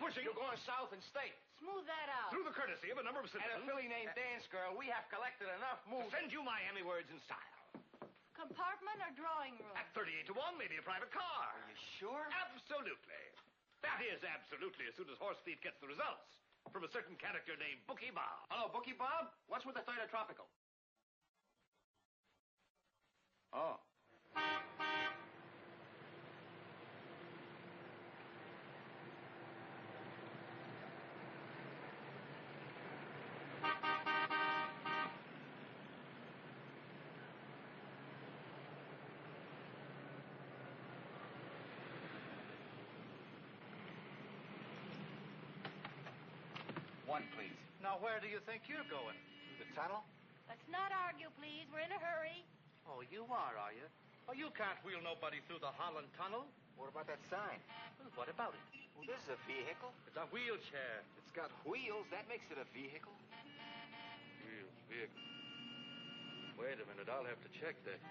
pushing. You're going south and state. Smooth that out. Through the courtesy of a number of citizens. And a filly named Dance Girl, we have collected enough moves. To send you Miami words in style. Compartment or drawing room? At 38 to 1, maybe a private car. Are you sure? Absolutely. That is, absolutely, as soon as Horse Thief gets the results from a certain character named Bookie Bob. Hello, Bookie Bob? What's with the third of tropical? Oh. One, please. Now, where do you think you're going? Through the tunnel? Let's not argue, please. We're in a hurry. Oh, you are you? Oh, you can't wheel nobody through the Holland Tunnel. What about that sign? Well, what about it? Well, this is a vehicle. It's a wheelchair. It's got wheels. That makes it a vehicle. Vehicle. Wait a minute. I'll have to check that.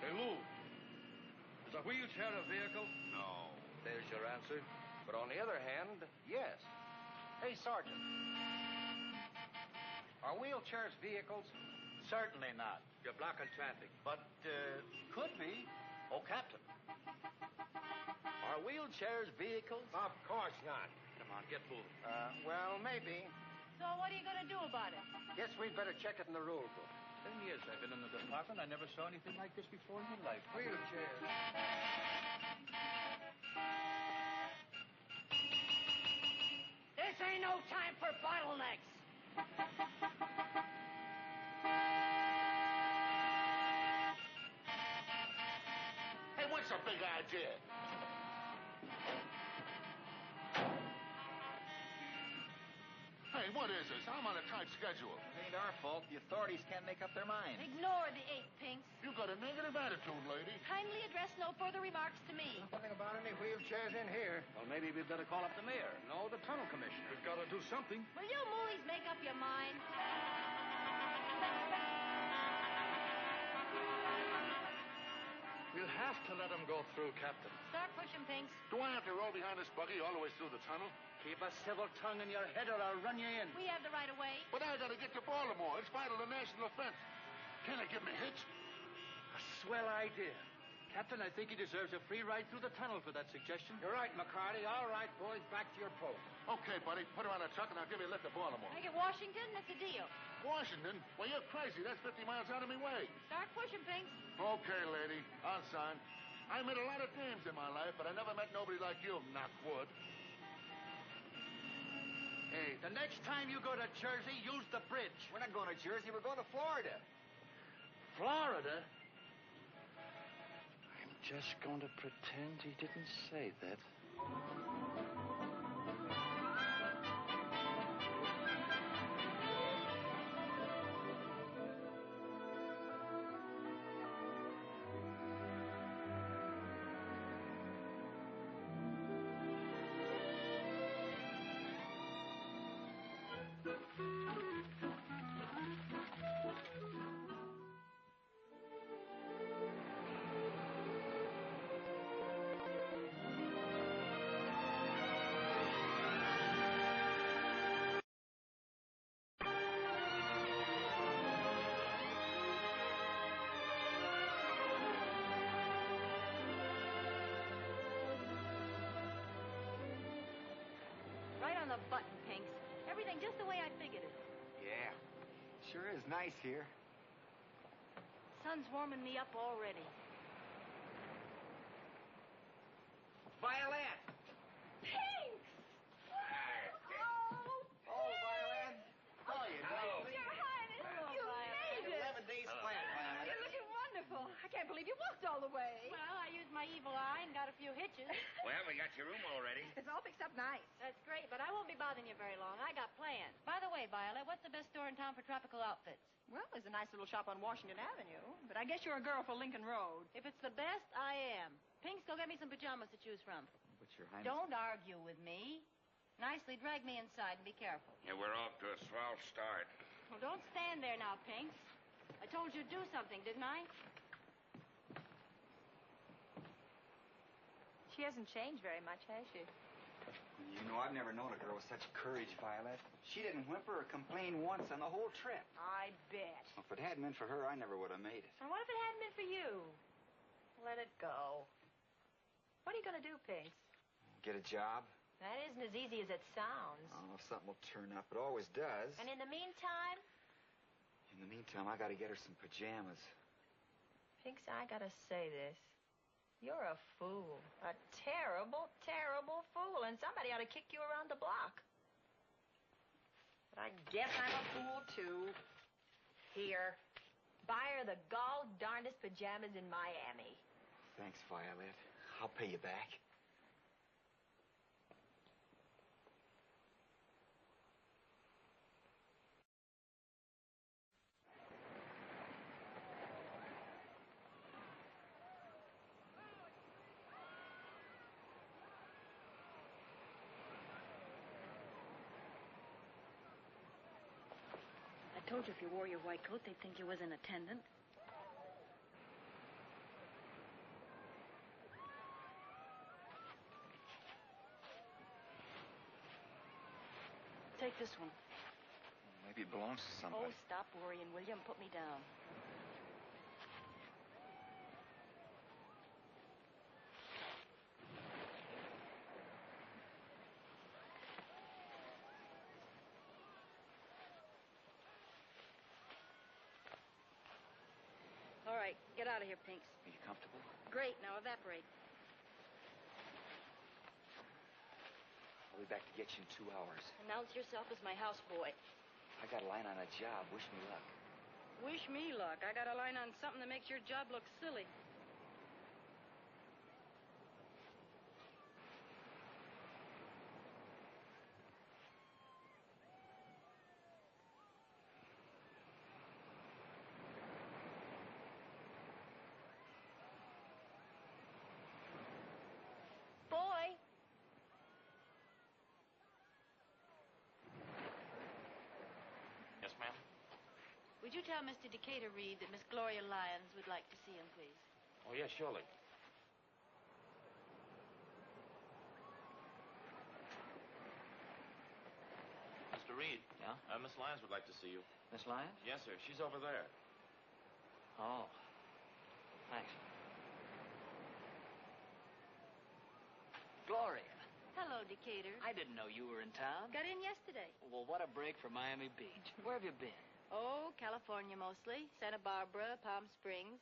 Hey, Lou. Is a wheelchair a vehicle? No. There's your answer. But on the other hand, yes. Hey, Sergeant. Are wheelchairs vehicles? Certainly not. You're blocking traffic. But, could be. Oh, Captain. Are wheelchairs vehicles? Of course not. Come on, get moving. Well, maybe. So what are you going to do about it? Guess we'd better check it in the rule book. 10 years I've been in the department. I never saw anything like this before in my life. Wheelchairs. This ain't no time for bottlenecks. Hey, what's the big idea? Hey, what is this? I'm on a tight schedule. It ain't our fault. The authorities can't make up their minds. Ignore the 8 pinks. You got a negative attitude, lady. Kindly address no further remarks to me. Nothing about any wheelchairs in here. Well, maybe we'd better call up the mayor. No, the tunnel commissioner. We've got to do something. Will you moolies make up your mind? We'll have to let him go through, Captain. Start pushing, Pinks. Do I have to roll behind this buggy all the way through the tunnel? Keep a civil tongue in your head or I'll run you in. We have the right of way. But I gotta get to Baltimore. It's vital to national defense. Can I get me hitched? A swell idea. Captain, I think he deserves a free ride through the tunnel for that suggestion. You're right, McCarty. All right, boys, back to your post. Okay, buddy. Put her on a truck and I'll give you a lift to Baltimore. Make it Washington, that's a deal. Washington? Well, you're crazy. That's 50 miles out of my way. Start pushing, Pinks. Okay, lady. I'll sign. I met a lot of dames in my life, but I never met nobody like you, knock wood. Hey, the next time you go to Jersey, use the bridge. We're not going to Jersey. We're going to Florida. Florida? I'm just going to pretend he didn't say that. The button, Pinks. Everything just the way I figured it. Yeah. Sure is nice here. Sun's warming me up already. Violet! Pinks! Oh, Violet. Oh, you know. Your Highness, Hello, you Violet. made it. 11 days flat, Violet. You're looking wonderful. I can't believe you walked all the way. Well, I used my evil eye and got a few hitches. Well, we got your room already. It's all fixed up nice. That's great, but I won't be bothering you very long. I got plans. By the way, Violet, what's the best store in town for tropical outfits? Well, there's a nice little shop on Washington Avenue, but I guess you're a girl for Lincoln Road. If it's the best, I am. Pinks, go get me some pajamas to choose from. What's your Highness? Don't argue with me. Nicely drag me inside and be careful. Yeah, we're off to a swell start. Well, don't stand there now, Pinks. I told you to do something, didn't I? She hasn't changed very much, has she? You know, I've never known a girl with such courage, Violet. She didn't whimper or complain once on the whole trip. I bet. Well, if it hadn't been for her, I never would have made it. And what if it hadn't been for you? Let it go. What are you going to do, Pinks? Get a job? That isn't as easy as it sounds. Oh, something will turn up. It always does. And in the meantime? In the meantime, I got to get her some pajamas. Pinks, I got to say this. You're a fool. A terrible, terrible fool. And somebody ought to kick you around the block. But I guess I'm a fool, too. Here. Buy her the gall-darndest pajamas in Miami. Thanks, Violet. I'll pay you back. I told you if you wore your white coat, they'd think you was an attendant. Take this one. Maybe it belongs to somebody. Oh, stop worrying, will you, and put me down. All right, get out of here, Pinks. Are you comfortable? Great, now evaporate. I'll be back to get you in 2 hours. Announce yourself as my houseboy. I got a line on a job. Wish me luck. Wish me luck. I got a line on something that makes your job look silly. Boy! Yes, ma'am? Would you tell Mr. Decatur Reed that Miss Gloria Lyons would like to see him, please? Oh, yes, surely. Mr. Reed. Yeah? Miss Lyons would like to see you. Miss Lyons? Yes, sir. She's over there. Oh. Thanks. Gloria, Hello, Decatur. I didn't know you were in town. Got in yesterday. Well, what a break for Miami Beach. Where have you been? Oh, California mostly. Santa Barbara, Palm Springs.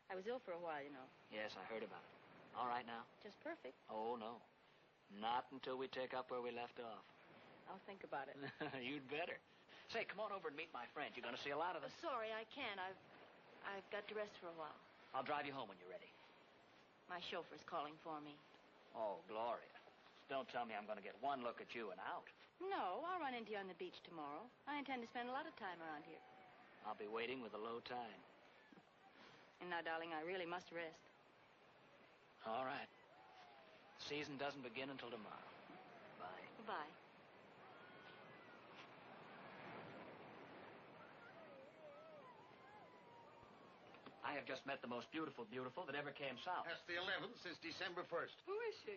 I was ill for a while, you know. Yes, I heard about it. All right now? Just perfect. Oh, no. Not until we take up where we left off. I'll think about it. You'd better. Say, come on over and meet my friend. You're going to see a lot of us. Sorry, I can't. I've got to rest for a while. I'll drive you home when you're ready. My chauffeur's calling for me. Oh, Gloria. Don't tell me I'm going to get one look at you and out. No, I'll run into you on the beach tomorrow. I intend to spend a lot of time around here. I'll be waiting with a low tide. And now, darling, I really must rest. All right. The season doesn't begin until tomorrow. Bye. Goodbye. I have just met the most beautiful that ever came south. That's the 11th since December 1st. Who is she?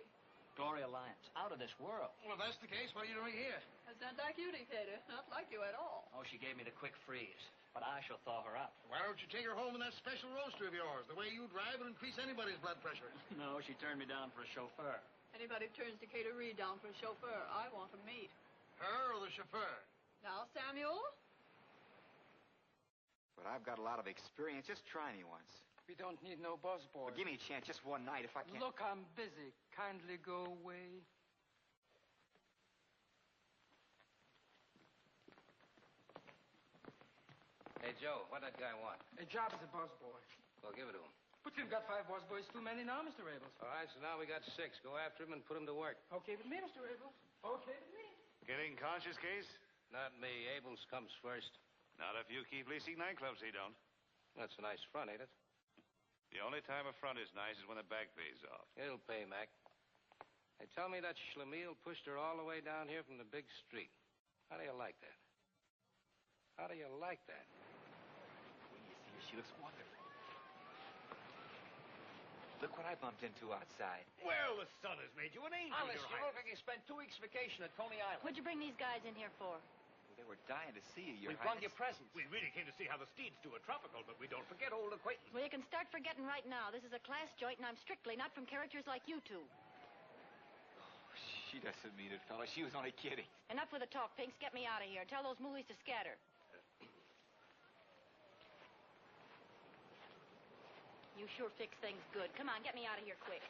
Gloria Lyons. Out of this world. Well, if that's the case, what are you doing here? That's not like you, Decatur. Not like you at all. Oh, she gave me the quick freeze. But I shall thaw her out. Why don't you take her home in that special roadster of yours? The way you drive will increase anybody's blood pressure. No, she turned me down for a chauffeur. Anybody who turns Decatur Reed down for a chauffeur, I want to meet. Her or the chauffeur? Now, Samuel? But I've got a lot of experience. Just try me once. We don't need no busboy. Well, give me a chance, just one night, if I can. Look, I'm busy. Kindly go away. Hey, Joe, what that guy want? A job as a busboy. Well, give it to him. But you've got 5 busboys too many now, Mr. Rabels. All right, so now we got 6. Go after him and put him to work. Okay with me, Mr. Rabels. Okay with me. Getting conscious, Case? Not me. Abels comes first. Not if you keep leasing nightclubs, he don't. That's a nice front, ain't it? The only time a front is nice is when the back pays off. It'll pay, Mac. They tell me that Schlemiel pushed her all the way down here from the big street. How do you like that? How do you like that? When you see her, she looks wonderful. Look what I bumped into outside. Well, the sun has made you an angel, Alice, Your you look Highness. like you spent 2 weeks vacation at Coney Island. What'd you bring these guys in here for? Well, they were dying to see you, Your We brought Highness. you presents. We really came to see how the steeds do a tropical, but we don't forget old acquaintance. Well, you can start forgetting right now. This is a class joint, and I'm strictly not from characters like you two. She doesn't mean it, fella. She was only kidding. Enough with the talk, Pinks. Get me out of here. Tell those moolies to scatter. You sure fix things good. Come on, get me out of here quick.